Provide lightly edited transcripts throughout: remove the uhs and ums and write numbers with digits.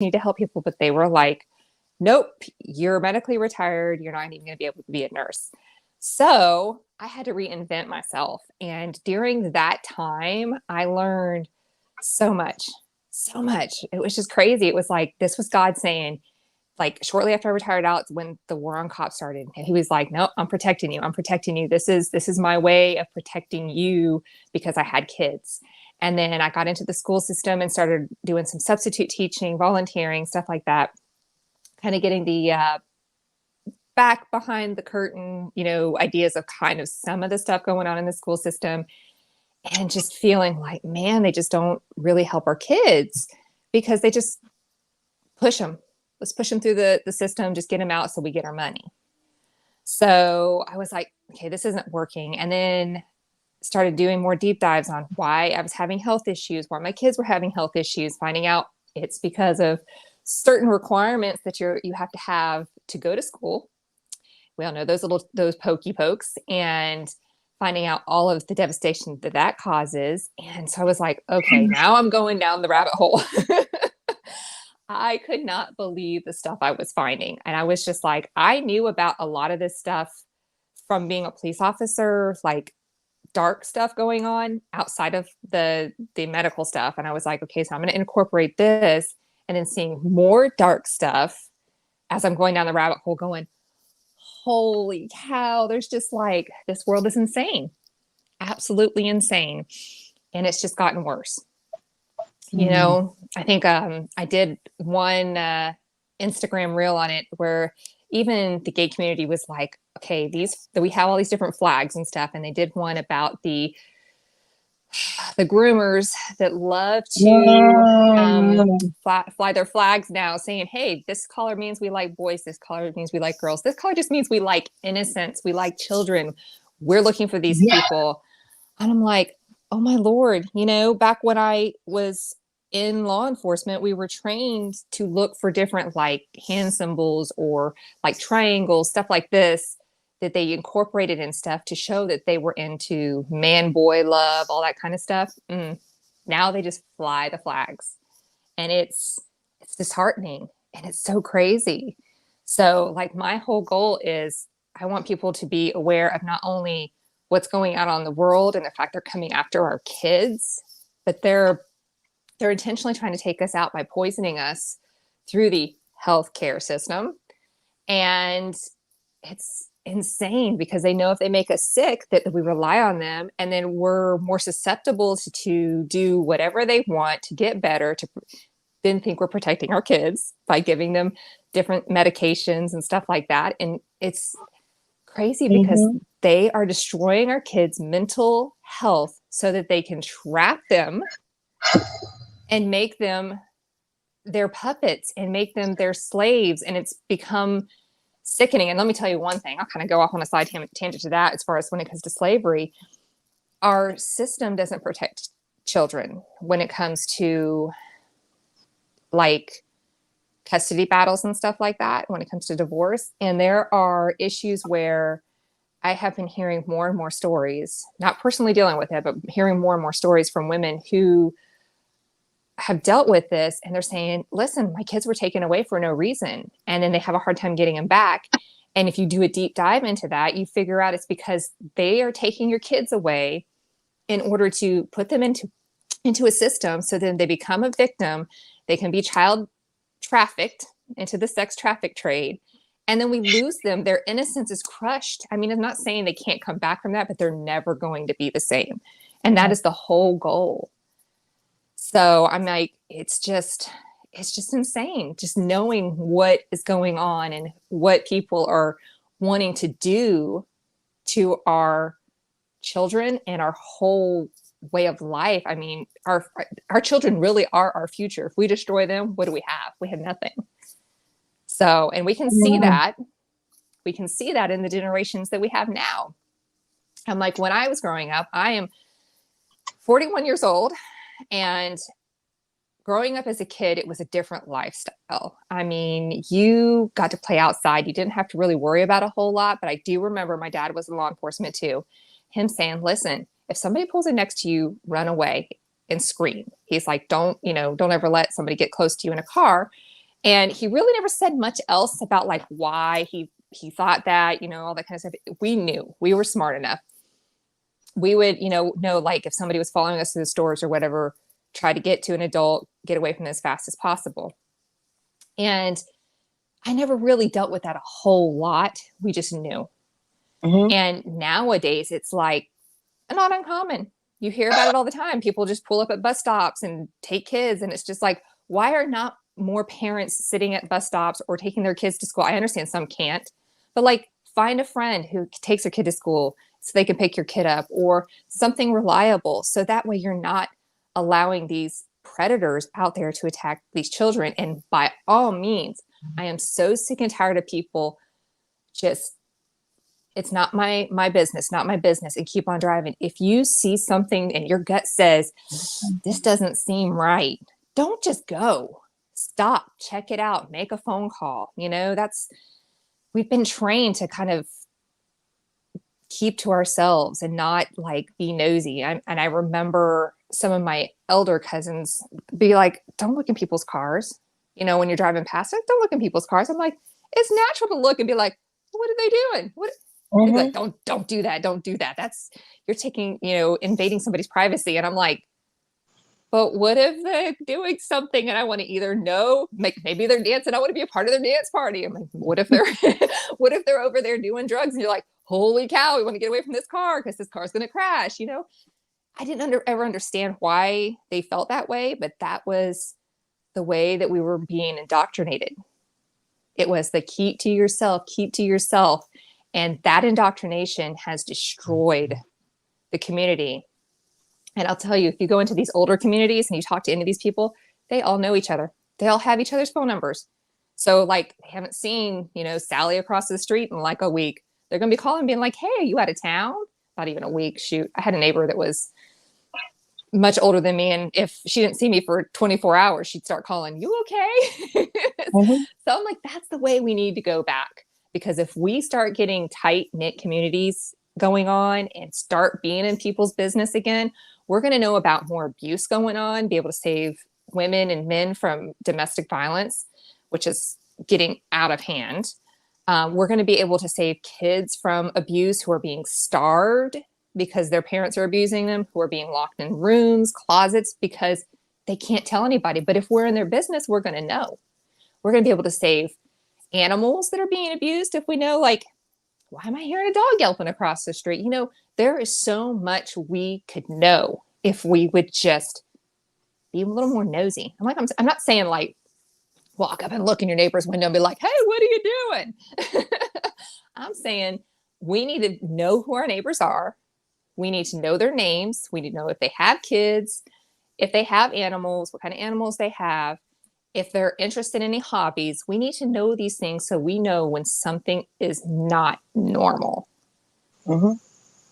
need to help people, but they were like, nope, you're medically retired. You're not even going to be able to be a nurse. So I had to reinvent myself. And during that time, I learned so much, so much. It was just crazy. It was like, this was God saying, like shortly after I retired out, when the war on cops started, and he was like, no, I'm protecting you. I'm protecting you. This is my way of protecting you because I had kids. And then I got into the school system and started doing some substitute teaching, volunteering, stuff like that, kind of getting the back behind the curtain, ideas of kind of some of the stuff going on in the school system, and just feeling like, man, they just don't really help our kids because they just push them. Let's push them through the system, just get them out so we get our money. So I was like, okay, this isn't working. And then started doing more deep dives on why I was having health issues, why my kids were having health issues, finding out it's because of certain requirements that you have to go to school. We all know those pokey pokes, and finding out all of the devastation that causes. And so I was like, okay, now I'm going down the rabbit hole. I could not believe the stuff I was finding. And I was just like, I knew about a lot of this stuff from being a police officer, like dark stuff going on outside of the medical stuff. And I was like, okay, so I'm going to incorporate this, and then seeing more dark stuff as I'm going down the rabbit hole going, holy cow, there's just like, this world is insane, absolutely insane. And it's just gotten worse. I think I did one Instagram reel on it where even the gay community was like, okay, we have all these different flags and stuff. And they did one about the groomers that love to fly their flags now, saying, hey, this color means we like boys. This color means we like girls. This color just means we like innocence. We like children. We're looking for these people. And I'm like, oh my Lord, back when I was in law enforcement, we were trained to look for different like hand symbols or like triangles, stuff like this, that they incorporated in stuff to show that they were into man, boy, love, all that kind of stuff. Now they just fly the flags, and it's disheartening, and it's so crazy. So like my whole goal is I want people to be aware of not only what's going on in the world and the fact they're coming after our kids, but they're intentionally trying to take us out by poisoning us through the healthcare system. And it's insane because they know if they make us sick that we rely on them, and then we're more susceptible to do whatever they want to get better, to then think we're protecting our kids by giving them different medications and stuff like that. And it's crazy because they are destroying our kids' mental health so that they can trap them and make them their puppets and make them their slaves. And it's become sickening. And let me tell you one thing, I'll kind of go off on a side tangent to that. As far as when it comes to slavery, our system doesn't protect children when it comes to like custody battles and stuff like that, when it comes to divorce. And there are issues where I have been hearing more and more stories, not personally dealing with it, but hearing more and more stories from women who have dealt with this, and they're saying, listen, my kids were taken away for no reason. And then they have a hard time getting them back. And if you do a deep dive into that, you figure out it's because they are taking your kids away in order to put them into a system. So then they become a victim. They can be child trafficked into the sex traffic trade. And then we lose them. Their innocence is crushed. I mean, I'm not saying they can't come back from that, but they're never going to be the same. And that is the whole goal. So I'm like, it's just insane, just knowing what is going on and what people are wanting to do to our children and our whole way of life. I mean, our children really are our future. If we destroy them, what do we have? We have nothing. So, and we can see that. We can see that in the generations that we have now. I'm like, when I was growing up, I am 41 years old, and growing up as a kid, it was a different lifestyle. I mean, you got to play outside. You didn't have to really worry about a whole lot. But I do remember my dad was in law enforcement too. Him saying, listen, if somebody pulls in next to you, run away and scream. He's like, don't ever let somebody get close to you in a car. And he really never said much else about like why he thought that, all that kind of stuff. We knew, we were smart enough. We would, know like if somebody was following us to the stores or whatever, try to get to an adult, get away from them as fast as possible. And I never really dealt with that a whole lot. We just knew. Mm-hmm. And nowadays it's like not uncommon. You hear about it all the time. People just pull up at bus stops and take kids. And it's just like, why are not more parents sitting at bus stops or taking their kids to school? I understand some can't, but like find a friend who takes their kid to school so they can pick your kid up, or something reliable. So that way you're not allowing these predators out there to attack these children. And by all means, I am so sick and tired of people just, it's not my business, not my business, and keep on driving. If you see something and your gut says this doesn't seem right, don't just go. Stop, check it out, make a phone call. That's, we've been trained to kind of keep to ourselves and not like be nosy. And I remember some of my elder cousins be like, don't look in people's cars. When you're driving past it, don't look in people's cars. I'm like, it's natural to look and be like, what are they doing? What? They'd be like, don't do that. Don't do that. That's, you're taking, invading somebody's privacy. And I'm like, but what if they're doing something and I want to either know, maybe they're dancing, I want to be a part of their dance party. I'm like, what if they're, what if they're over there doing drugs and you're like, holy cow, we want to get away from this car because this car is going to crash. I didn't ever understand why they felt that way, but that was the way that we were being indoctrinated. It was the keep to yourself, keep to yourself. And that indoctrination has destroyed the community. And I'll tell you, if you go into these older communities and you talk to any of these people, they all know each other. They all have each other's phone numbers. So like they haven't seen, Sally across the street in like a week. They're going to be calling being like, hey, are you out of town? Not even a week. Shoot. I had a neighbor that was much older than me. And if she didn't see me for 24 hours, she'd start calling, you okay? Mm-hmm. So I'm like, that's the way we need to go back. Because if we start getting tight knit communities going on and start being in people's business again, we're going to know about more abuse going on, be able to save women and men from domestic violence, which is getting out of hand. We're going to be able to save kids from abuse who are being starved because their parents are abusing them, who are being locked in rooms, closets, because they can't tell anybody. But if we're in their business, we're going to know. We're going to be able to save animals that are being abused if we know, like, why am I hearing a dog yelping across the street? There is so much we could know if we would just be a little more nosy. I'm not saying like walk up and look in your neighbor's window and be like, hey, what are you doing? I'm saying we need to know who our neighbors are. We need to know their names. We need to know if they have kids, if they have animals, what kind of animals they have, if they're interested in any hobbies. We need to know these things so we know when something is not normal. Mm-hmm.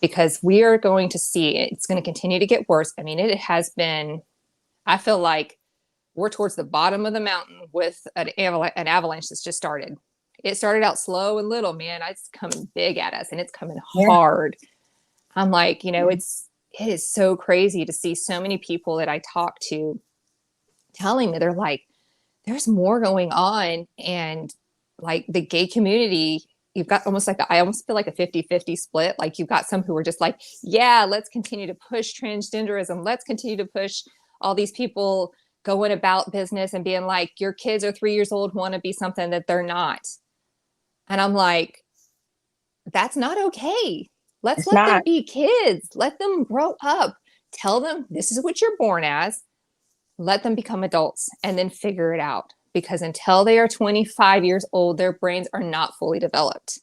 Because we are going to see it's going to continue to get worse. I mean, it has been, I feel like we're towards the bottom of the mountain with an avalanche that's just started. It started out slow and little, man. It's coming big at us and it's coming hard. I'm like, it is so crazy to see so many people that I talk to telling me, they're like, there's more going on. And like the gay community, you've got almost like, I almost feel like a 50-50 split. Like you've got some who are just like, yeah, let's continue to push transgenderism. Let's continue to push all these people going about business and being like, your kids are 3 years old, want to be something that they're not. And I'm like, that's not okay. Let them be kids. Let them grow up. Tell them this is what you're born as. Let them become adults and then figure it out. Because until they are 25 years old, their brains are not fully developed.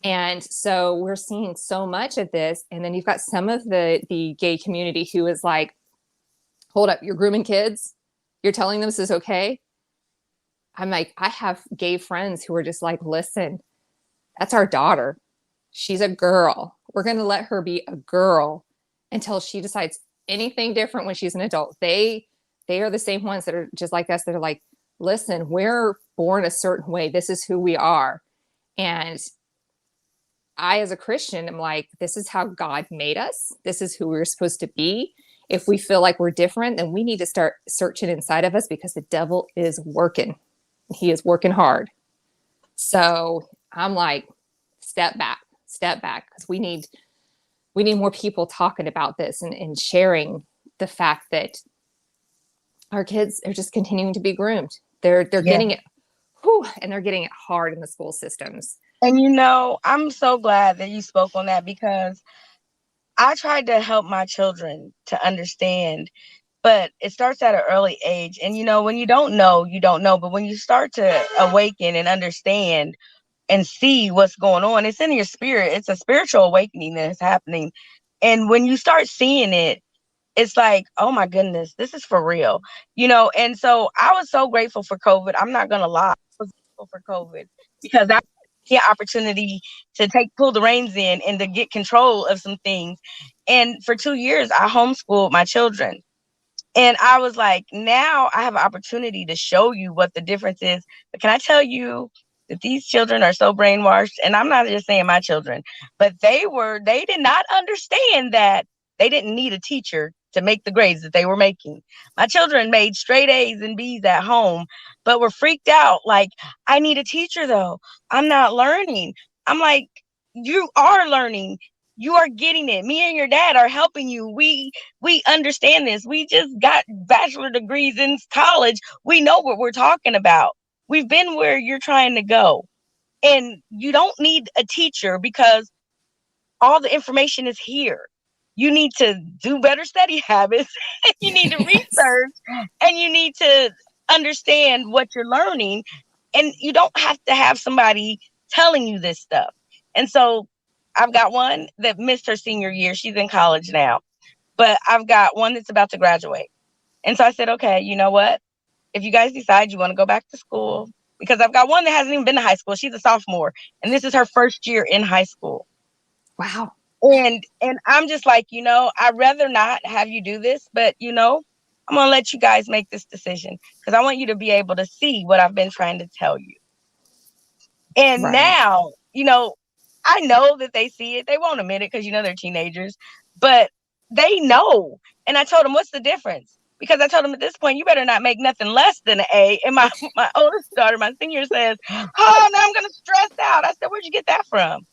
And so we're seeing so much of this. And then you've got some of the gay community who is like, hold up, you're grooming kids? You're telling them this is okay? I'm like, I have gay friends who are just like, listen, that's our daughter. She's a girl. We're going to let her be a girl until she decides anything different when she's an adult. They are the same ones that are just like us, that are like, listen, we're born a certain way. This is who we are. And I, as a Christian, am like, this is how God made us. This is who we're supposed to be. If we feel like we're different, then we need to start searching inside of us because the devil is working. He is working hard. So I'm like, step back, because we need more people talking about this and sharing the fact that our kids are just continuing to be groomed. They're getting it, and they're getting it hard in the school systems. And I'm so glad that you spoke on that, because I tried to help my children to understand, but it starts at an early age. And when you don't know, you don't know. But when you start to awaken and understand and see what's going on, it's in your spirit. It's a spiritual awakening that is happening. And when you start seeing it, it's like, oh my goodness, this is for real, And so I was so grateful for COVID. I'm not going to lie. I was grateful for COVID because that the opportunity to pull the reins in and to get control of some things. And for 2 years, I homeschooled my children. And I was like, now I have an opportunity to show you what the difference is. But can I tell you that these children are so brainwashed? And I'm not just saying my children, but they did not understand that they didn't need a teacher to make the grades that they were making. My children made straight A's and B's at home, but were freaked out. Like, I need a teacher though. I'm not learning. I'm like, you are learning. You are getting it. Me and your dad are helping you. We understand this. We just got bachelor degrees in college. We know what we're talking about. We've been where you're trying to go. And you don't need a teacher because all the information is here. You need to do better study habits. You need to research, and you need to understand what you're learning. And you don't have to have somebody telling you this stuff. And so I've got one that missed her senior year. She's in college now, but I've got one that's about to graduate. And so I said, okay, you know what? If you guys decide you want to go back to school, because I've got one that hasn't even been to high school. She's a sophomore, and this is her first year in high school. Wow. And I'm just like, I'd rather not have you do this, but I'm going to let you guys make this decision because I want you to be able to see what I've been trying to tell you. And now, I know that they see it. They won't admit it because, they're teenagers, but they know. And I told them, what's the difference? Because I told them at this point, you better not make nothing less than an A. And my oldest daughter, my senior, says, oh, now I'm going to stress out. I said, where'd you get that from?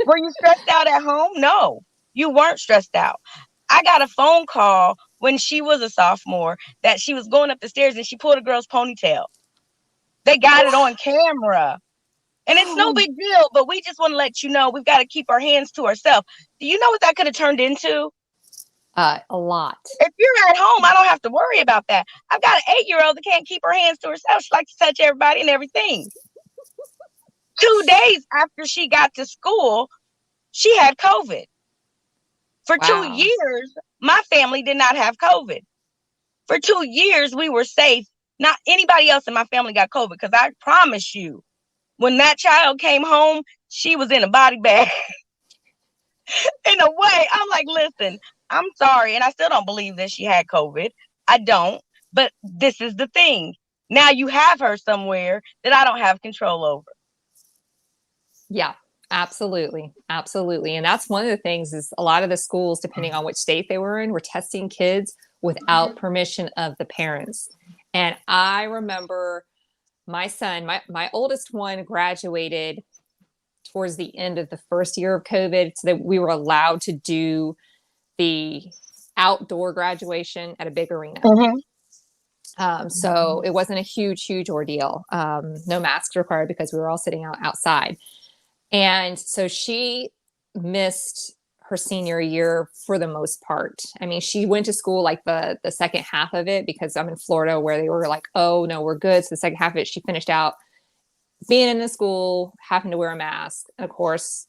Were you stressed out at home? No, you weren't stressed out. I got a phone call when she was a sophomore that she was going up the stairs and she pulled a girl's ponytail. They got it on camera. And it's no big deal, but we just want to let you know we've got to keep our hands to ourselves. Do you know what that could have turned into? A lot. If you're at home, I don't have to worry about that. I've got an 8-year-old that can't keep her hands to herself. She likes to touch everybody and everything. 2 days after she got to school, she had COVID. For 2 years, my family did not have COVID. For 2 years, we were safe. Not anybody else in my family got COVID, because I promise you, when that child came home, she was in a body bag. In a way, I'm like, listen, I'm sorry. And I still don't believe that she had COVID. I don't. But this is the thing. Now you have her somewhere that I don't have control over. Yeah, absolutely. Absolutely. And that's one of the things is a lot of the schools, depending on which state they were in, were testing kids without permission of the parents. And I remember my son, my oldest one, graduated towards the end of the first year of COVID, so that we were allowed to do the outdoor graduation at a big arena. So it wasn't a huge ordeal. No masks required because we were all sitting outside. And so she missed her senior year for the most part. I mean, she went to school like the second half of it, because I'm in Florida where they were like, oh no, we're good. So the second half of it, she finished out being in the school, having to wear a mask. And of course,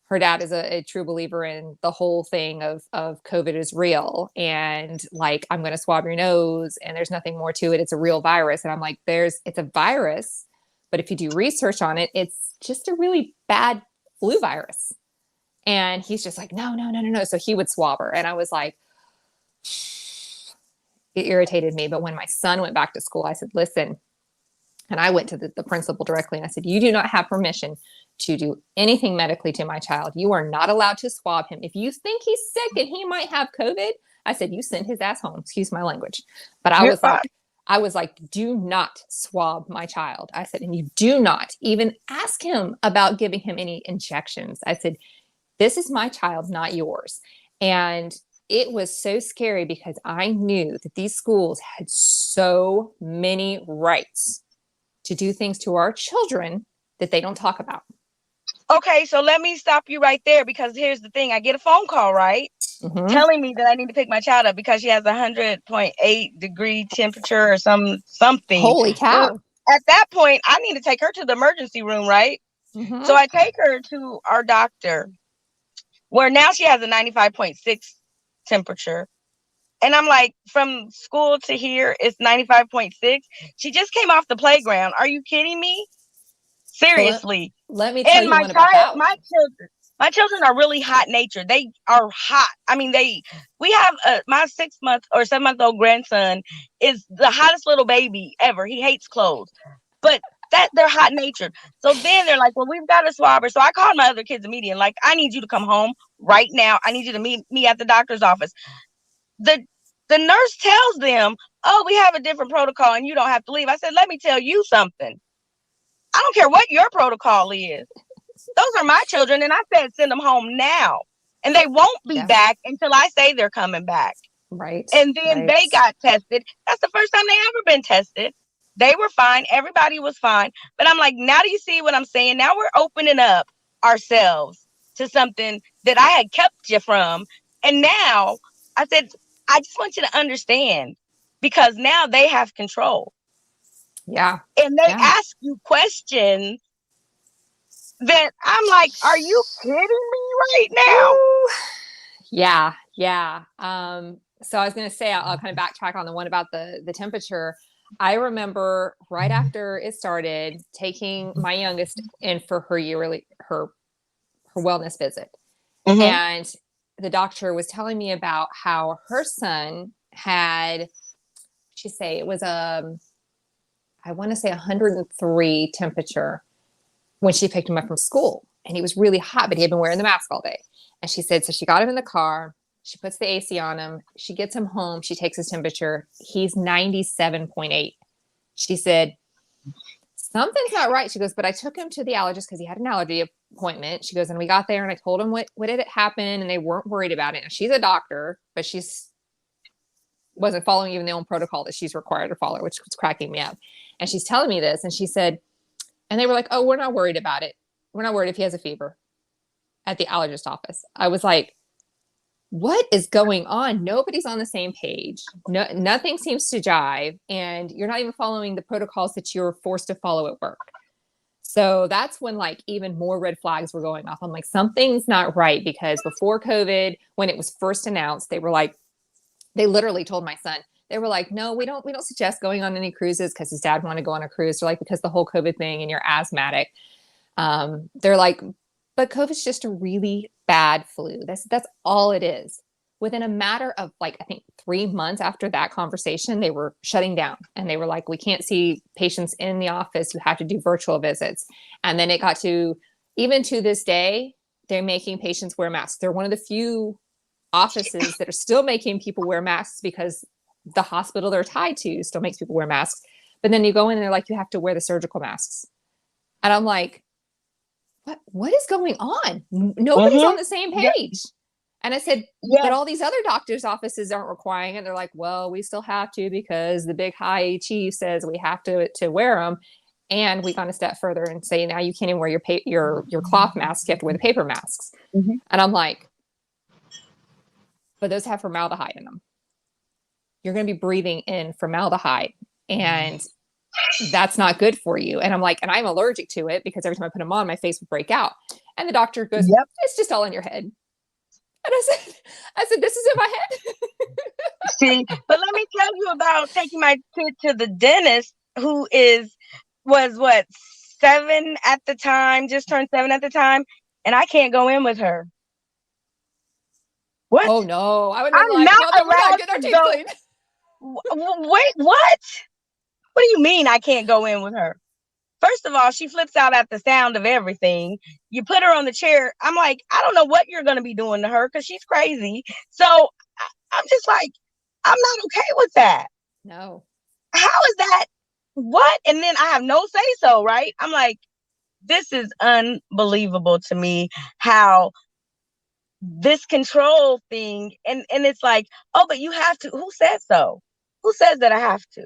her dad is a true believer in the whole thing of COVID is real. And like, I'm going to swab your nose and there's nothing more to it. It's a real virus. And I'm like, it's a virus, but if you do research on it, it's just a really bad flu virus. And he's just like, no. So he would swab her. And I was like, it irritated me. But when my son went back to school, I said, listen, and I went to the principal directly and I said, you do not have permission to do anything medically to my child. You are not allowed to swab him. If you think he's sick and he might have COVID, I said, you send his ass home. Excuse my language. But I was like, I was like, do not swab my child. I said, and you do not even ask him about giving him any injections. I said, this is my child, not yours. And it was so scary because I knew that these schools had so many rights to do things to our children that they don't talk about. Okay, so let me stop you right there, because here's the thing. I get a phone call, right? Mm-hmm. Telling me that I need to pick my child up because she has 100.8 degree temperature or something. Holy cow. Well, at that point, I need to take her to the emergency room, right? Mm-hmm. So I take her to our doctor, where now she has a 95.6 temperature. And I'm like, from school to here, it's 95.6. She just came off the playground. Are you kidding me? Seriously. So let me tell And you one about that one. my children are really hot natured. They are hot. I mean, we have my 6-month or 7-month-old grandson is the hottest little baby ever. He hates clothes, but they're hot natured. So then they're like, well, we've got a swabber. So I called my other kids immediately. Like, I need you to come home right now. I need you to meet me at the doctor's office. The nurse tells them, oh, we have a different protocol and you don't have to leave. I said, let me tell you something. I don't care what your protocol is. Those are my children. And I said, send them home now. And they won't be back until I say they're coming back. Right. And then they got tested. That's the first time they ever been tested. They were fine. Everybody was fine. But I'm like, now do you see what I'm saying? Now we're opening up ourselves to something that I had kept you from. And now I said, I just want you to understand, because now they have control. Yeah. And they ask you questions that I'm like, are you kidding me right now? Ooh. Yeah. Yeah. So I was going to say, I'll kind of backtrack on the one about the temperature. I remember right after it started, taking my youngest in for her yearly, her wellness visit. Mm-hmm. And the doctor was telling me about how her son had, it was I want to say 103 temperature when she picked him up from school. And he was really hot, but he had been wearing the mask all day. And she said, so she got him in the car, she puts the AC on him, she gets him home, she takes his temperature. He's 97.8. She said, something's not right. She goes, but I took him to the allergist because he had an allergy appointment. She goes, and we got there and I told him what did it happen, and they weren't worried about it. And she's a doctor, but wasn't following even the own protocol that she's required to follow, which was cracking me up. And she's telling me this, and she said, and they were like, oh, we're not worried about it. We're not worried if he has a fever at the allergist office. I was like, what is going on? Nobody's on the same page. No, nothing seems to jive. And you're not even following the protocols that you're forced to follow at work. So that's when like even more red flags were going off. I'm like, something's not right, because before COVID, when it was first announced, they were like, they literally told my son, they were like, no, we don't suggest going on any cruises, because his dad wanted to go on a cruise. They're like, because the whole COVID thing and you're asthmatic. They're like, but COVID's just a really bad flu. That's all it is. Within a matter of like, I think 3 months after that conversation, they were shutting down and they were like, we can't see patients in the office. You have to do virtual visits. And then it got to, even to this day, they're making patients wear masks. They're one of the few offices that are still making people wear masks, because the hospital they're tied to still makes people wear masks. But then you go in and they're like, you have to wear the surgical masks. And I'm like, what is going on? Nobody's on the same page. Yep. And I said, but all these other doctors' offices aren't requiring it. They're like, well, we still have to, because the big high chief says we have to wear them. And we gone a step further and say, now you can't even wear your cloth masks. You have to wear the paper masks. Mm-hmm. And I'm like, but those have formaldehyde in them. You're going to be breathing in formaldehyde, and that's not good for you. And I'm like, and I'm allergic to it, because every time I put them on, my face would break out. And the doctor goes, it's just all in your head. And I said, this is in my head. See, but let me tell you about taking my kid to the dentist, who was what, 7 at the time, just turned 7 at the time. And I can't go in with her. What? Oh no. I would have been like, no, we're not getting our teeth cleaned. Wait, what? What do you mean I can't go in with her? First of all, she flips out at the sound of everything. You put her on the chair. I'm like, I don't know what you're going to be doing to her, because she's crazy. So I'm just like, I'm not okay with that. No. how is that? What? And then I have no say so, right? I'm like, this is unbelievable to me how this control thing, and it's like, oh, but you have to. Who says so? Who says that I have to?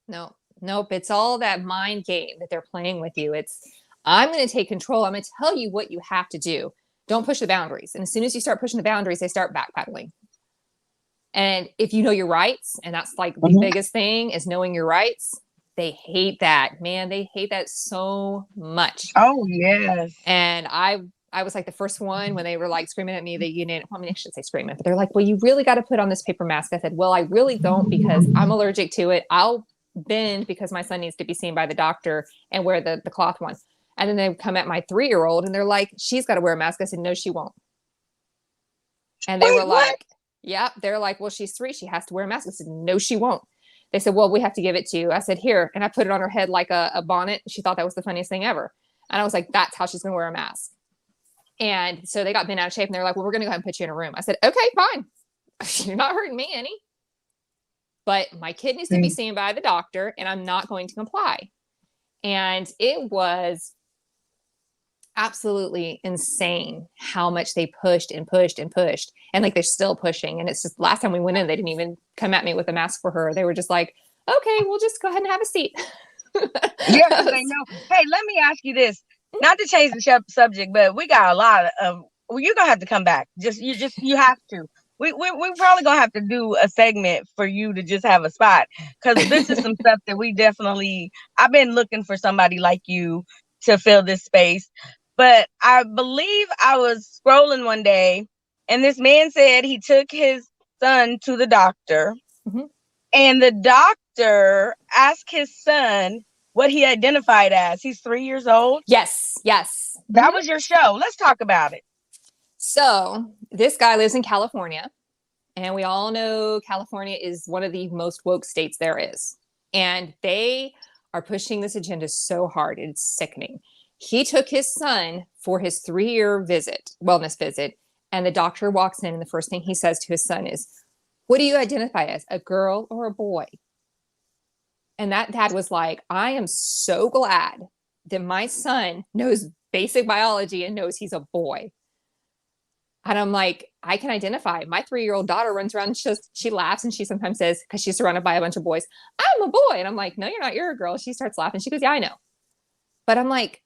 No, nope. It's all that mind game that they're playing with you. It's, I'm going to take control. I'm going to tell you what you have to do. Don't push the boundaries. And as soon as you start pushing the boundaries, they start backpedaling. And if you know your rights, and that's like the biggest thing is knowing your rights, they hate that. Man, they hate that so much. Oh, yes. And I was like the first one when they were like screaming at me that you didn't, I mean, I should say screaming, but they're like, well, you really got to put on this paper mask. I said, well, I really don't because I'm allergic to it. I'll bend because my son needs to be seen by the doctor and wear the cloth one. And then they come at my 3-year-old and they're like, she's got to wear a mask. I said, no, she won't. And they were like, yeah, they're like, well, she's 3. She has to wear a mask. I said, no, she won't. They said, well, we have to give it to you. I said, here. And I put it on her head like a bonnet. She thought that was the funniest thing ever. And I was like, that's how she's going to wear a mask. And so they got bent out of shape and they're like, well, we're going to go ahead and put you in a room. I said, okay, fine. You're not hurting me any. But my kid needs to be seen by the doctor and I'm not going to comply. And it was absolutely insane how much they pushed and pushed and pushed. And like, they're still pushing. And it's just last time we went in, they didn't even come at me with a mask for her. They were just like, okay, we'll just go ahead and have a seat. Yeah, because they know. Hey, let me ask you this. Not to change the subject, but we got a lot of. Well, you're gonna have to come back. You have to. We probably gonna have to do a segment for you to just have a spot because this is some stuff that we definitely. I've been looking for somebody like you to fill this space, but I believe I was scrolling one day, and this man said he took his son to the doctor, and the doctor asked his son what he identified as. He's 3 years old. Yes. That was your show. Let's talk about it. So this guy lives in California, and we all know California is one of the most woke states there is. And they are pushing this agenda so hard. It's sickening. He took his son for his 3-year wellness visit. And the doctor walks in and the first thing he says to his son is, what do you identify as, a girl or a boy? And that dad was like, I am so glad that my son knows basic biology and knows he's a boy. And I'm like, I can identify. My 3-year-old daughter runs around and she laughs and she sometimes says, because she's surrounded by a bunch of boys, I'm a boy. And I'm like, no, you're not. You're a girl. She starts laughing. She goes, yeah, I know. But I'm like,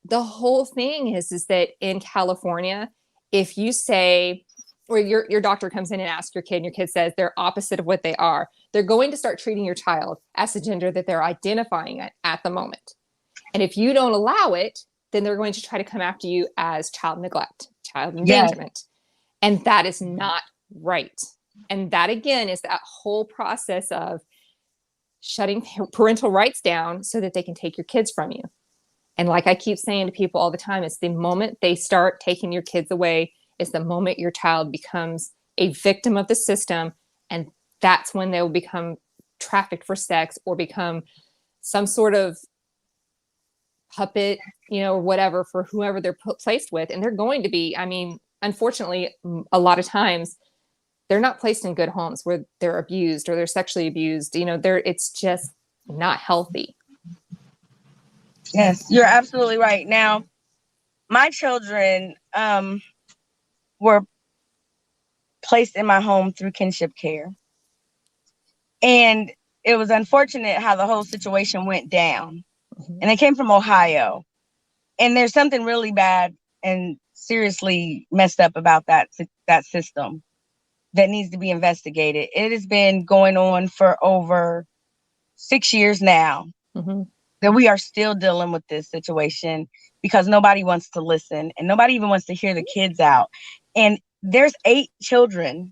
the whole thing is that in California, if you say, or your doctor comes in and asks your kid, and your kid says they're opposite of what they are, they're going to start treating your child as the gender that they're identifying at the moment. And if you don't allow it, then they're going to try to come after you as child neglect, child endangerment. Yes. And that is not right. And that, again, is that whole process of shutting parental rights down so that they can take your kids from you. And like I keep saying to people all the time, it's the moment they start taking your kids away is the moment your child becomes a victim of the system. And that's when they will become trafficked for sex or become some sort of puppet, or whatever for whoever they're placed with. And they're going to be, I mean, unfortunately, a lot of times they're not placed in good homes where they're abused or they're sexually abused. It's just not healthy. Yes, you're absolutely right. Now, my children were placed in my home through kinship care. And it was unfortunate how the whole situation went down. And they came from Ohio. And there's something really bad and seriously messed up about that system that needs to be investigated. It has been going on for over 6 years now. That we are still dealing with this situation because nobody wants to listen and nobody even wants to hear the kids out. And there's 8 children.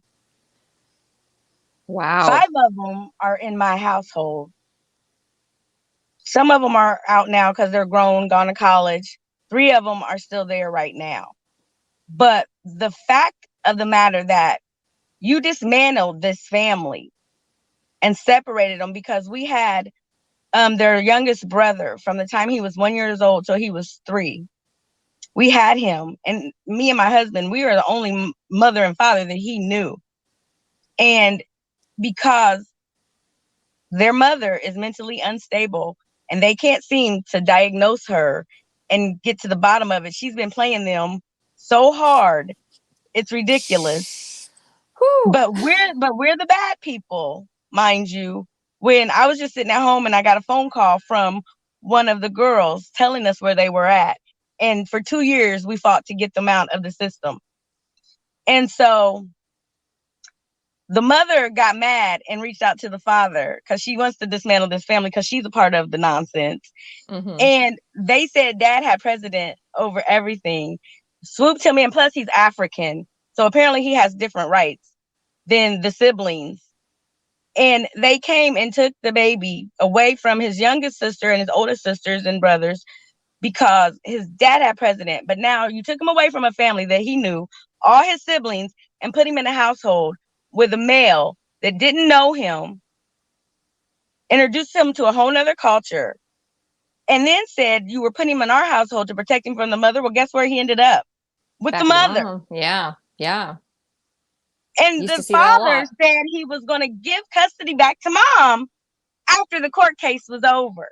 Wow. 5 of them are in my household. Some of them are out now because they're grown, gone to college. 3 of them are still there right now. But the fact of the matter that you dismantled this family and separated them because we had their youngest brother from the time he was 1 year old till he was 3. We had him, and me and my husband, we were the only mother and father that he knew. And because their mother is mentally unstable and they can't seem to diagnose her and get to the bottom of it. She's been playing them so hard. It's ridiculous. Whew. But we're the bad people, mind you. When I was just sitting at home and I got a phone call from one of the girls telling us where they were at. And for 2 years, we fought to get them out of the system. And so the mother got mad and reached out to the father because she wants to dismantle this family because she's a part of the nonsense. Mm-hmm. And they said dad had precedent over everything. Swooped him in. Plus, he's African. So apparently he has different rights than the siblings. And they came and took the baby away from his youngest sister and his oldest sisters and brothers because his dad had precedent. But now you took him away from a family that he knew, all his siblings, and put him in a household with a male that didn't know him, introduced him to a whole nother culture, and then said you were putting him in our household to protect him from the mother. Well, guess where he ended up? With Back the mother. mom. Yeah. Yeah. And Used the to see that a father lot. said he was going to give custody back to mom after the court case was over.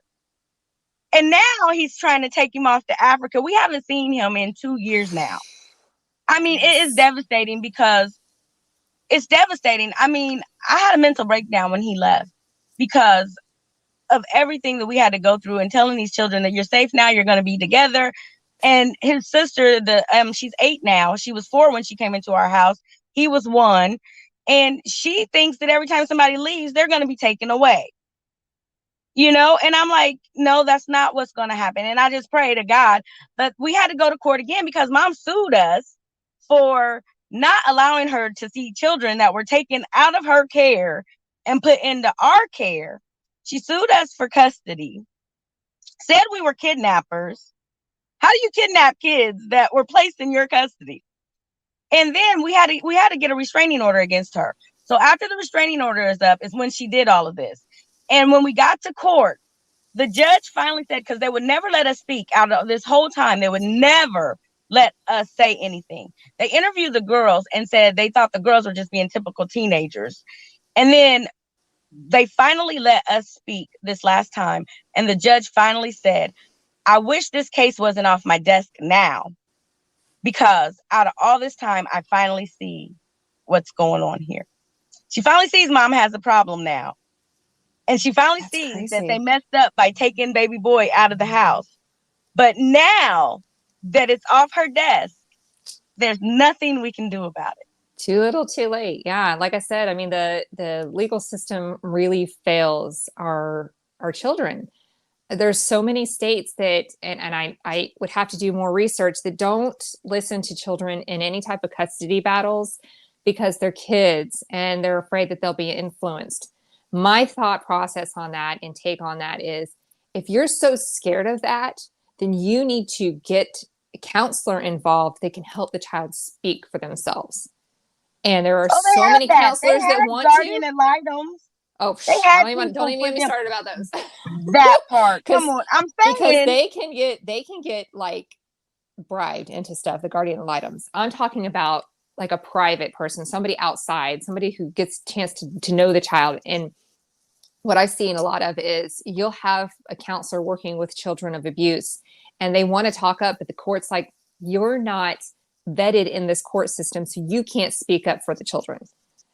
And now he's trying to take him off to Africa. We haven't seen him in 2 years now. I mean, it is devastating because it's devastating. I mean, I had a mental breakdown when he left because of everything that we had to go through and telling these children that you're safe now, you're going to be together. And his sister, she's 8 now. She was 4 when she came into our house. He was 1. And she thinks that every time somebody leaves, they're going to be taken away. You know, and I'm like, no, that's not what's going to happen. And I just pray to God. But we had to go to court again because mom sued us for not allowing her to see children that were taken out of her care and put into our care. She sued us for custody, said we were kidnappers. How do you kidnap kids that were placed in your custody? And then we had to get a restraining order against her. So after the restraining order is up is when she did all of this. And when we got to court, the judge finally said, because they would never let us speak out of this whole time, they would never let us say anything. They interviewed the girls and said they thought the girls were just being typical teenagers. And then they finally let us speak this last time. And the judge finally said, I wish this case wasn't off my desk now, because out of all this time, I finally see what's going on here. She finally sees mom has a problem now. And she finally sees that they messed up by taking baby boy out of the house. But now that it's off her desk, there's nothing we can do about it. Too little, too late. Yeah. Like I said, I mean, the legal system really fails our children. There's so many states that, and I would have to do more research, that don't listen to children in any type of custody battles because they're kids and they're afraid that they'll be influenced. My thought process on that and take on that is, if you're so scared of that, then you need to get a counselor involved that can help the child speak for themselves. And there are so many counselors that want guardian ad litem. Oh, don't even get me started about those. That part. Come on. I'm saying because they can get like bribed into stuff, the guardian ad litems. I'm talking about like a private person, somebody outside, somebody who gets a chance to know the child. And what I've seen a lot of is you'll have a counselor working with children of abuse and they want to talk up, but the court's like, you're not vetted in this court system, so you can't speak up for the children.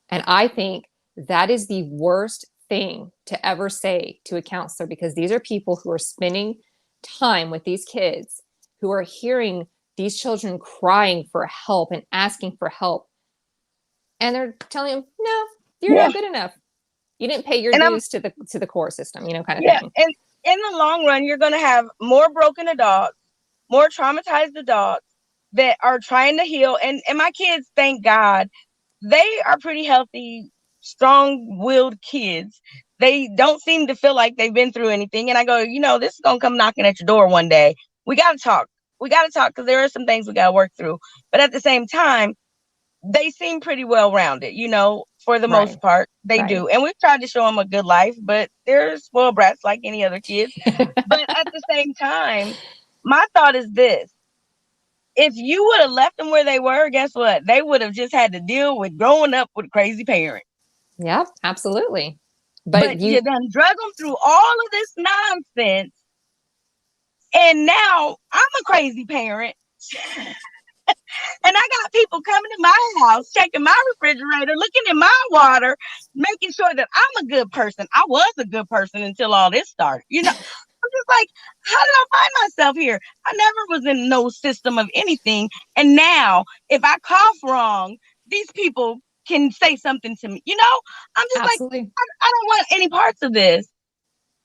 And I think that is the worst thing to ever say to a counselor, because these are people who are spending time with these kids, who are hearing these children crying for help and asking for help. And they're telling them, no, you're not good enough. You didn't pay your dues to the court system, kind of thing. And in the long run, you're going to have more broken adults, more traumatized adults that are trying to heal. And my kids, thank God, they are pretty healthy, strong-willed kids. They don't seem to feel like they've been through anything. And I go, this is going to come knocking at your door one day. We got to talk. We got to talk because there are some things we got to work through. But at the same time, they seem pretty well-rounded, for the most part. They do. And we've tried to show them a good life, but they're spoiled brats like any other kids. But at the same time, my thought is this. If you would have left them where they were, guess what? They would have just had to deal with growing up with crazy parents. Yeah, absolutely. but you done drug them through all of this nonsense. And now I'm a crazy parent. And I got people coming to my house, checking my refrigerator, looking in my water, making sure that I'm a good person. I was a good person until all this started. I'm just like, how did I find myself here? I never was in no system of anything. And now, if I cough wrong, these people can say something to me. I'm just Absolutely. like, I don't want any parts of this.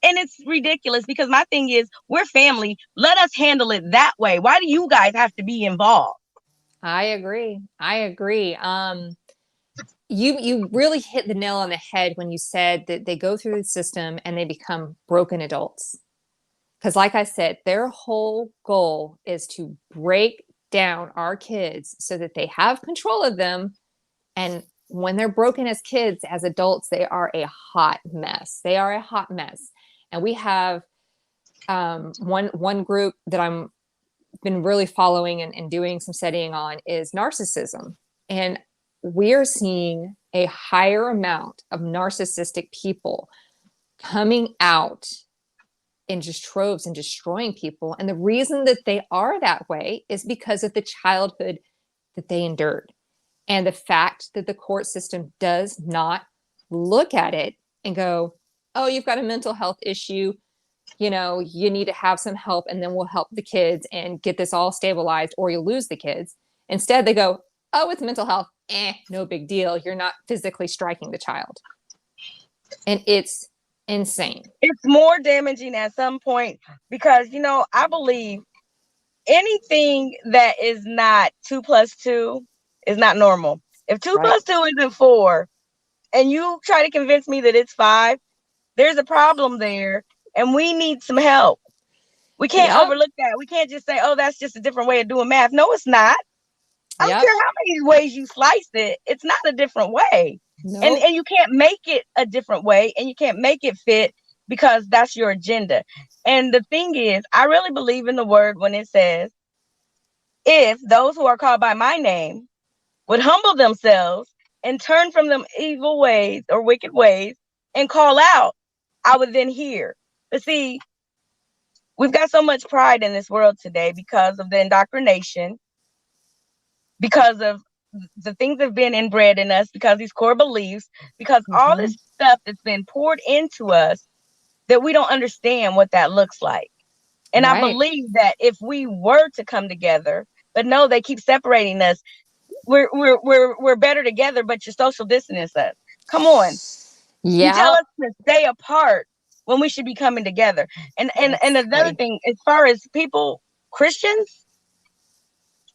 And it's ridiculous because my thing is, we're family. Let us handle it that way. Why do you guys have to be involved? I agree. You really hit the nail on the head when you said that they go through the system and they become broken adults. Because like I said, their whole goal is to break down our kids so that they have control of them. And when they're broken as kids, as adults, they are a hot mess. They are a hot mess. And we have one group that I'm been really following and doing some studying on is narcissism. And we're seeing a higher amount of narcissistic people coming out in just troves and destroying people. And the reason that they are that way is because of the childhood that they endured. And the fact that the court system does not look at it and go, oh, you've got a mental health issue. You need to have some help, and then we'll help the kids and get this all stabilized, or you'll lose the kids. Instead, they go, oh, it's mental health. No big deal. You're not physically striking the child. And it's insane. It's more damaging at some point because, I believe anything that is not 2 + 2 is not normal. If 2 + 2 isn't 4 and you try to convince me that it's 5, there's a problem there. And we need some help. We can't overlook that. We can't just say, oh, that's just a different way of doing math. No, it's not. I don't care how many ways you slice it. It's not a different way. Nope. And you can't make it a different way, and you can't make it fit because that's your agenda. And the thing is, I really believe in the word when it says, if those who are called by my name would humble themselves and turn from them evil ways or wicked ways and call out, I would then hear. But see, we've got so much pride in this world today because of the indoctrination, because of the things that have been inbred in us, because these core beliefs, because all this stuff that's been poured into us that we don't understand what that looks like. And I believe that if we were to come together, but no, they keep separating us. We're better together, but you're social distance us. Come on. Yeah. You tell us to stay apart when we should be coming together. And another thing, as far as people, Christians,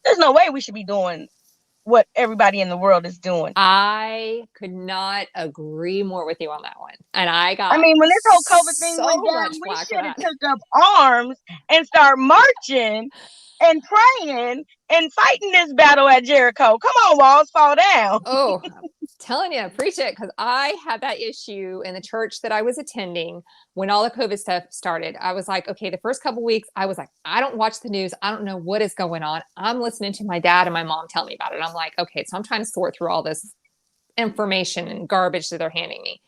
there's no way we should be doing what everybody in the world is doing. I could not agree more with you on that one. And when this whole COVID thing went down, we should have took up arms and start marching and praying and fighting this battle at Jericho. Come on, walls, fall down. Oh, I'm telling you, preach it. Because I had that issue in the church that I was attending when all the COVID stuff started. I was like, okay, the first couple of weeks, I was like, I don't watch the news. I don't know what is going on. I'm listening to my dad and my mom tell me about it. I'm like, okay, so I'm trying to sort through all this information and garbage that they're handing me.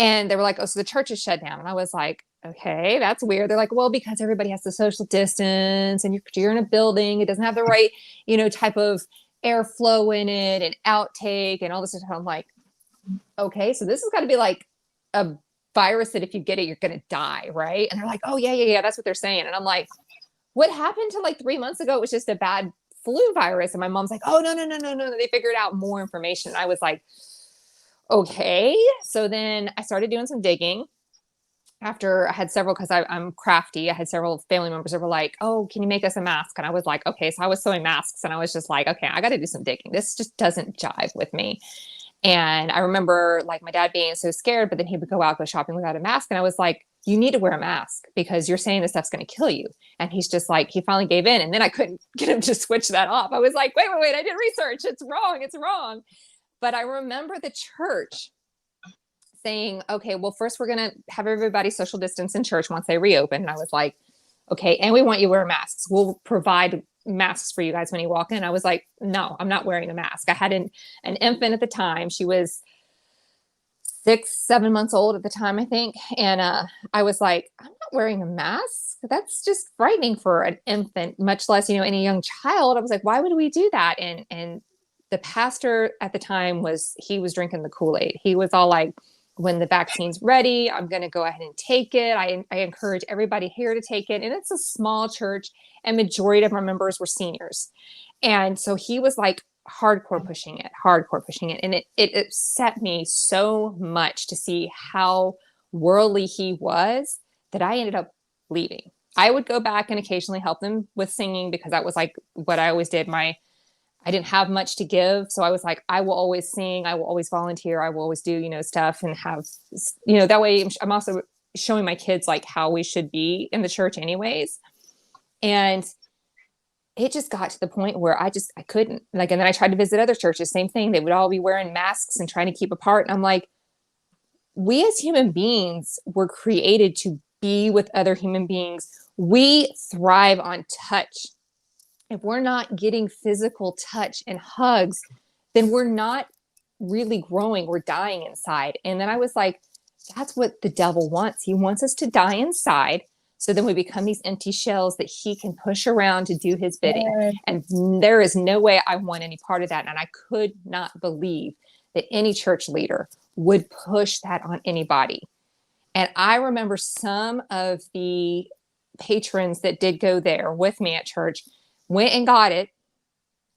And they were like, oh, so the church is shut down. And I was like, okay, that's weird. They're like, well, because everybody has to social distance and you're in a building. It doesn't have the right, type of airflow in it and outtake and all this stuff. I'm like, okay, so this has got to be like a virus that if you get it, you're going to die, right? And they're like, oh, yeah, that's what they're saying. And I'm like, what happened to like 3 months ago? It was just a bad flu virus. And my mom's like, oh, no. They figured out more information. And I was like, okay. So then I started doing some digging after I had several, because I'm crafty. I had several family members that were like, oh, can you make us a mask? And I was like, okay. So I was sewing masks and I was just like, okay, I got to do some digging. This just doesn't jive with me. And I remember like my dad being so scared, but then he would go shopping without a mask. And I was like, you need to wear a mask because you're saying this stuff's going to kill you. And he's just like, he finally gave in. And then I couldn't get him to switch that off. I was like, wait, I did research. It's wrong. But I remember the church saying, okay, well, first we're going to have everybody social distance in church once they reopen. And I was like, okay. And we want you to wear masks. We'll provide masks for you guys when you walk in. I was like, no, I'm not wearing a mask. I had an infant at the time. She was 6, 7 months old at the time, I think. And I was like, I'm not wearing a mask. That's just frightening for an infant, much less, any young child. I was like, why would we do that? And the pastor at the time he was drinking the Kool-Aid. He was all like, when the vaccine's ready, I'm going to go ahead and take it. I encourage everybody here to take it. And it's a small church, and majority of our members were seniors. And so he was like hardcore pushing it. And it upset me so much to see how worldly he was that I ended up leaving. I would go back and occasionally help them with singing because that was like what I always did. I didn't have much to give. So I was like, I will always sing. I will always volunteer. I will always do, stuff and have, that way I'm also showing my kids like how we should be in the church anyways. And it just got to the point where I couldn't, like, and then I tried to visit other churches, same thing. They would all be wearing masks and trying to keep apart. And I'm like, we as human beings were created to be with other human beings. We thrive on touch. If we're not getting physical touch and hugs, then we're not really growing. We're dying inside. And then I was like, that's what the devil wants. He wants us to die inside. So then we become these empty shells that he can push around to do his bidding. Yes. And there is no way I want any part of that. And I could not believe that any church leader would push that on anybody. And I remember some of the patrons that did go there with me at church went and got it,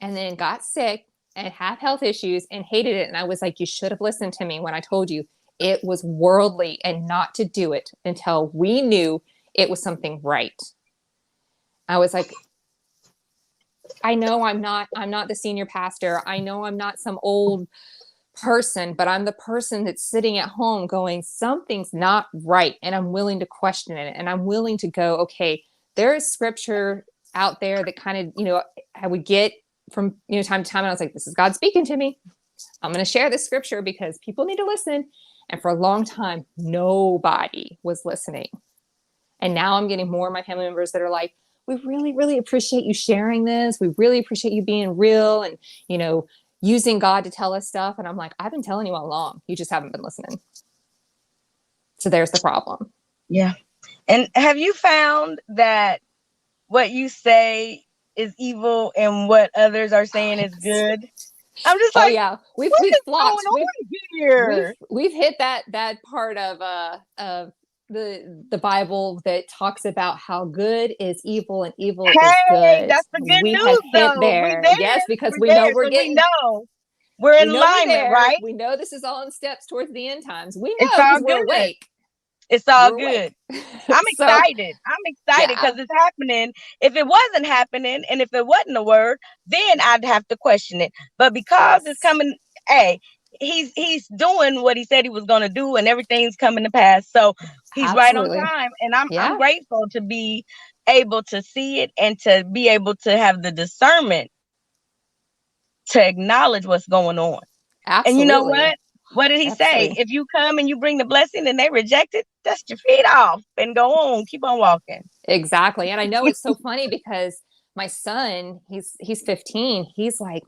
and then got sick and have health issues and hated it. And I was like, you should have listened to me when I told you it was worldly and not to do it until we knew it was something right. I was like, I know I'm not the senior pastor. I know I'm not some old person, but I'm the person that's sitting at home going, something's not right. And I'm willing to question it. And I'm willing to go, okay, there is scripture out there that kind of, I would get from, time to time. And I was like, this is God speaking to me. I'm going to share this scripture because people need to listen. And for a long time, nobody was listening. And now I'm getting more of my family members that are like, we really, really appreciate you sharing this. We really appreciate you being real and, using God to tell us stuff. And I'm like, I've been telling you all along. You just haven't been listening. So there's the problem. Yeah. And have you found that what you say is evil and what others are saying is good? I'm just like, yeah, we've flopped. We've hit that part of the Bible that talks about how good is evil and evil is good. That's the good news, have hit though. there. Yes, because we know we're getting. We know we're in alignment, right? We know this is all in steps towards the end times. We know because we're awake. It's all good. I'm excited. I'm excited because it's happening. If it wasn't happening and if it wasn't a word, then I'd have to question it. But because it's coming, he's doing what he said he was going to do, and everything's coming to pass. So he's right on time, and I'm grateful to be able to see it and to be able to have the discernment to acknowledge what's going on. Absolutely. And you know what? What did he say? If you come and you bring the blessing and they reject it, dust your feet off and go on, keep on walking. Exactly. And I know it's so funny because my son, he's 15. He's like,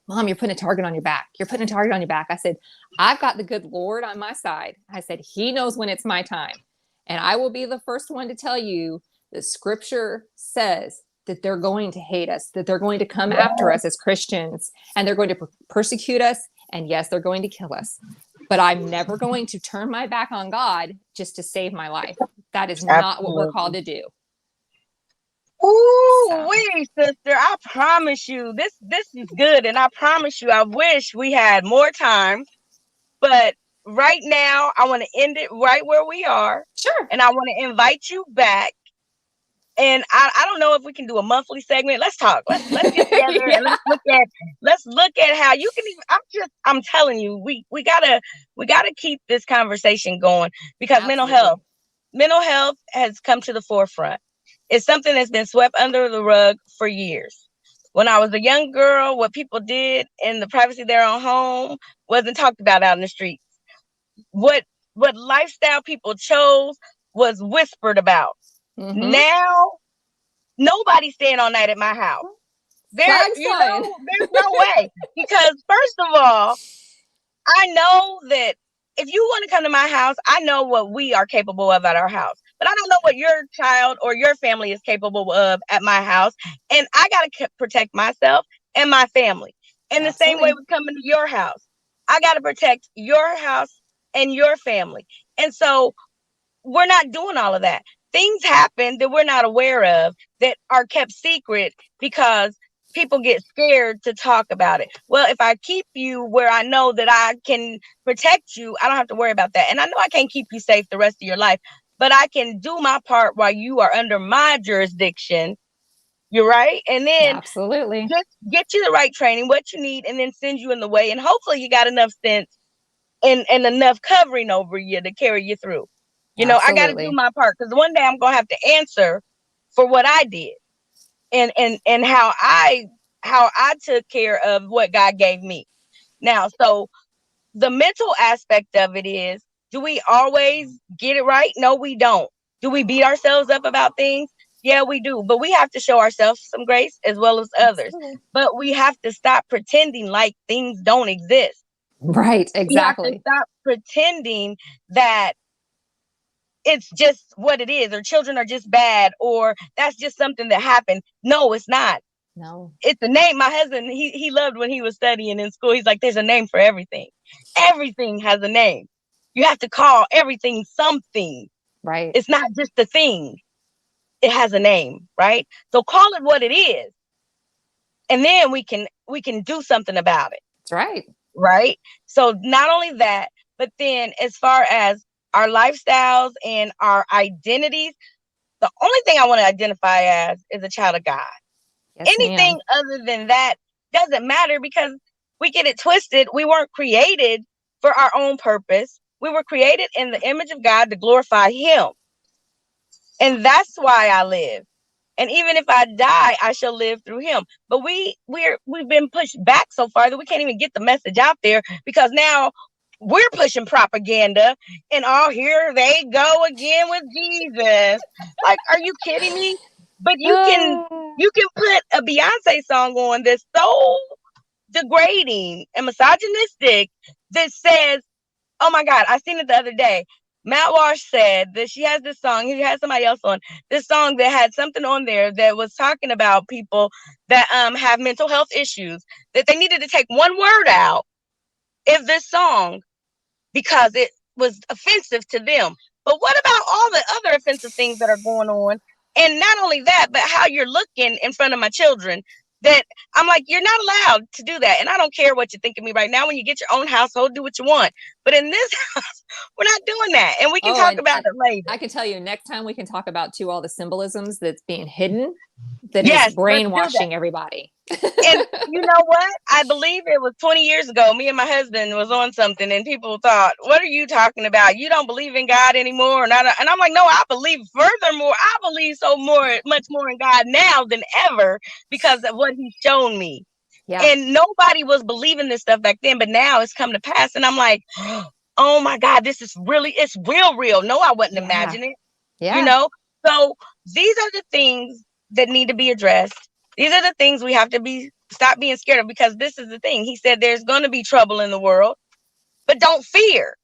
Mom, you're putting a target on your back. You're putting a target on your back. I said, I've got the good Lord on my side. I said, he knows when it's my time. And I will be the first one to tell you that scripture says that they're going to hate us, that they're going to come after us as Christians, and they're going to persecute us. And yes, they're going to kill us. But I'm never going to turn my back on God just to save my life. That is not what we're called to do. Ooh, wait, sister, I promise you, this is good. And I promise you, I wish we had more time. But right now, I want to end it right where we are. Sure. And I want to invite you back. And I don't know if we can do a monthly segment. Let's talk. Let's get together and let's look at how you can even. I'm telling you, we gotta keep this conversation going because mental health has come to the forefront. It's something that's been swept under the rug for years. When I was a young girl, what people did in the privacy of their own home wasn't talked about out in the streets. What lifestyle people chose was whispered about. Mm-hmm. Now, nobody's staying all night at my house. There's no way. Because first of all, I know that if you want to come to my house, I know what we are capable of at our house, but I don't know what your child or your family is capable of at my house. And I got to protect myself and my family. In the same way Absolutely. we come into your house, I got to protect your house and your family. And so we're not doing all of that. Things happen that we're not aware of that are kept secret because people get scared to talk about it. Well, if I keep you where I know that I can protect you, I don't have to worry about that. And I know I can't keep you safe the rest of your life, but I can do my part while you are under my jurisdiction. You're right. And then Absolutely. just get you the right training, what you need, and then send you in the way. And hopefully you got enough sense and enough covering over you to carry you through. You know, I got to do Absolutely. my part because one day I'm going to have to answer for what I did and how I took care of what God gave me. Now, so the mental aspect of it is, do we always get it right? No, we don't. Do we beat ourselves up about things? Yeah, we do. But we have to show ourselves some grace as well as others. Absolutely. But we have to stop pretending like things don't exist. Right. We have to Exactly. stop pretending that it's just what it is, or children are just bad, or that's just something that happened. No, it's not. No. It's a name. My husband, he loved when he was studying in school. He's like, there's a name for everything. Everything has a name. You have to call everything something. Right. It's not just a thing. It has a name, right? So call it what it is. And then we can do something about it. That's right. Right? So not only that, but then as far as our lifestyles and our identities, the only thing I want to identify as is a child of God. Yes, Anything ma'am. other than that doesn't matter because we get it twisted. We weren't created for our own purpose. We were created in the image of God to glorify Him. And that's why I live. And even if I die, I shall live through Him. But we've been pushed back so far that we can't even get the message out there because now we're pushing propaganda and all here they go again with Jesus. Like, are you kidding me? But you can Ah. you can put a Beyonce song on that's so degrading and misogynistic that says, oh my God, I seen it the other day. Matt Walsh said that she has this song, he has somebody else on this song that had something on there that was talking about people that have mental health issues, that they needed to take one word out of this song because it was offensive to them. But what about all the other offensive things that are going on? And not only that, but how you're looking in front of my children. That I'm like, you're not allowed to do that. And I don't care what you think of me right now. When you get your own household, do what you want. But in this house, we're not doing that. And we can Oh, talk and, about and it later. I can tell you next time we can talk about too all the symbolisms that's being hidden that is Yes, let's do that. brainwashing everybody. And you know what? I believe it was 20 years ago. Me and my husband was on something, and people thought, "What are you talking about? You don't believe in God anymore?" And I'm like, "No, I believe. Furthermore, I believe much more in God now than ever because of what He's shown me." Yeah. And nobody was believing this stuff back then, but now it's come to pass, and I'm like, "Oh my God, it's real. No, I wasn't Yeah. imagining it." You Yeah. know. So these are the things that need to be addressed. These are the things we have to stop being scared of, because this is the thing. He said there's going to be trouble in the world, but don't fear.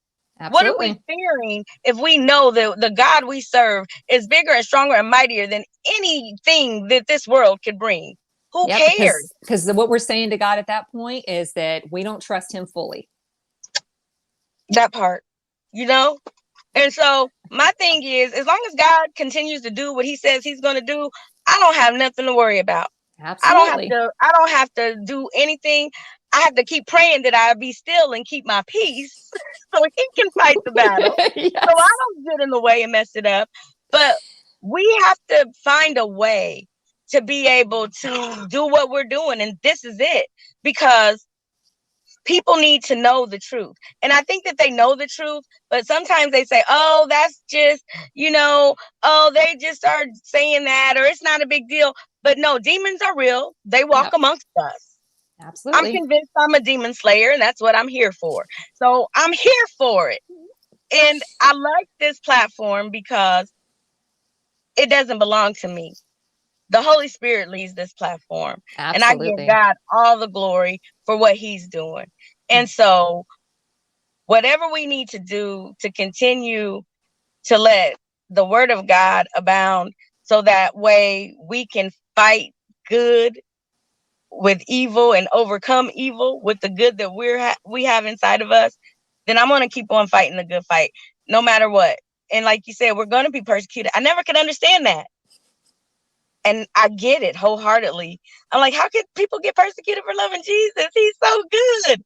What are we Absolutely. fearing if we know that the God we serve is bigger and stronger and mightier than anything that this world could bring? Who Yeah, cares? because what we're saying to God at that point is that we don't trust Him fully. That part, you know? And so my thing is, as long as God continues to do what He says He's going to do, I don't have nothing to worry about. Absolutely. I don't have to do anything. I have to keep praying that I be still and keep my peace so He can fight the battle. So I Yes. don't get in the way and mess it up. But we have to find a way to be able to do what we're doing. And this is it, because people need to know the truth. And I think that they know the truth, but sometimes they say, oh, that's just, oh, they just are saying that, or it's not a big deal. But no, demons are real. They walk Yep. amongst us. I'm Absolutely. convinced I'm a demon slayer, and that's what I'm here for. So I'm here for it. And I like this platform because it doesn't belong to me. The Holy Spirit leads this platform, and I give Absolutely. God all the glory for what He's doing. And so whatever we need to do to continue to let the word of God abound, so that way we can fight good with evil and overcome evil with the good that we have inside of us, then I'm going to keep on fighting the good fight no matter what. And like you said, we're going to be persecuted. I never could understand that. And I get it wholeheartedly. I'm like, how could people get persecuted for loving Jesus? He's so good.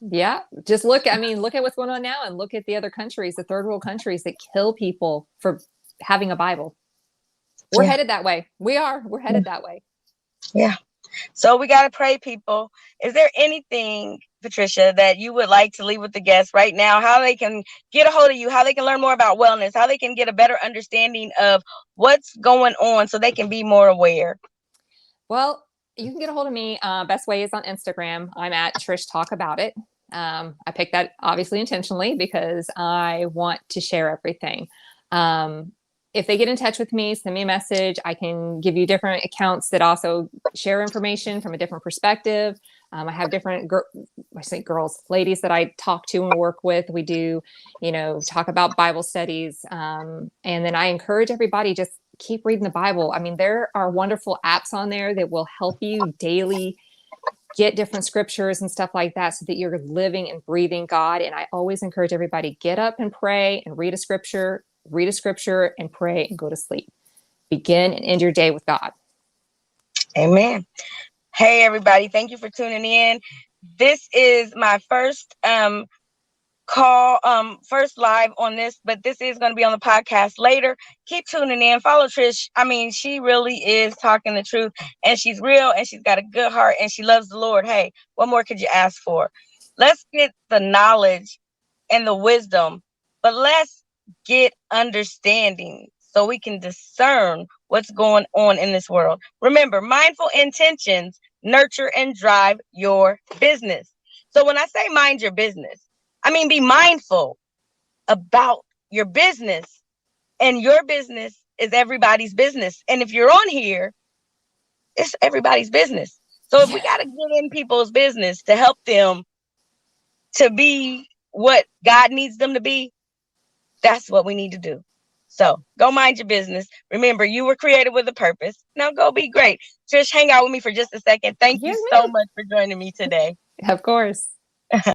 Yeah. Just look at what's going on now, and look at the other countries, the third world countries that kill people for having a Bible. We're headed that way. We're headed that way. Yeah. So we got to pray, people. Is there anything, Patricia, that you would like to leave with the guests right now? How they can get a hold of you, how they can learn more about wellness, how they can get a better understanding of what's going on so they can be more aware? Well, you can get a hold of me. Best way is on Instagram. I'm at Trish Talk About It. I picked that obviously intentionally because I want to share everything. If they get in touch with me, send me a message. I can give you different accounts that also share information from a different perspective. I have different ladies that I talk to and work with. We do, talk about Bible studies. And then I encourage everybody, just keep reading the Bible. I mean, there are wonderful apps on there that will help you daily get different scriptures and stuff like that, so that you're living and breathing God. And I always encourage everybody, get up and pray and read a scripture and pray and go to sleep. Begin and end your day with God. Amen. Hey, everybody. Thank you for tuning in. This is my first first live on this, but this is going to be on the podcast later. Keep tuning in. Follow Trish. I mean, she really is talking the truth, and she's real, and she's got a good heart, and she loves the Lord. Hey, what more could you ask for? Let's get the knowledge and the wisdom, but let's get understanding so we can discern what's going on in this world. Remember, mindful intentions nurture and drive your business. So when I say mind your business, I mean be mindful about your business, and your business is everybody's business. And if you're on here, it's everybody's business. So if we got to get in people's business to help them to be what God needs them to be, that's what we need to do. So go mind your business. Remember, you were created with a purpose. Now go be great. Trish, hang out with me for just a second. Thank you so much for joining me today. Of course.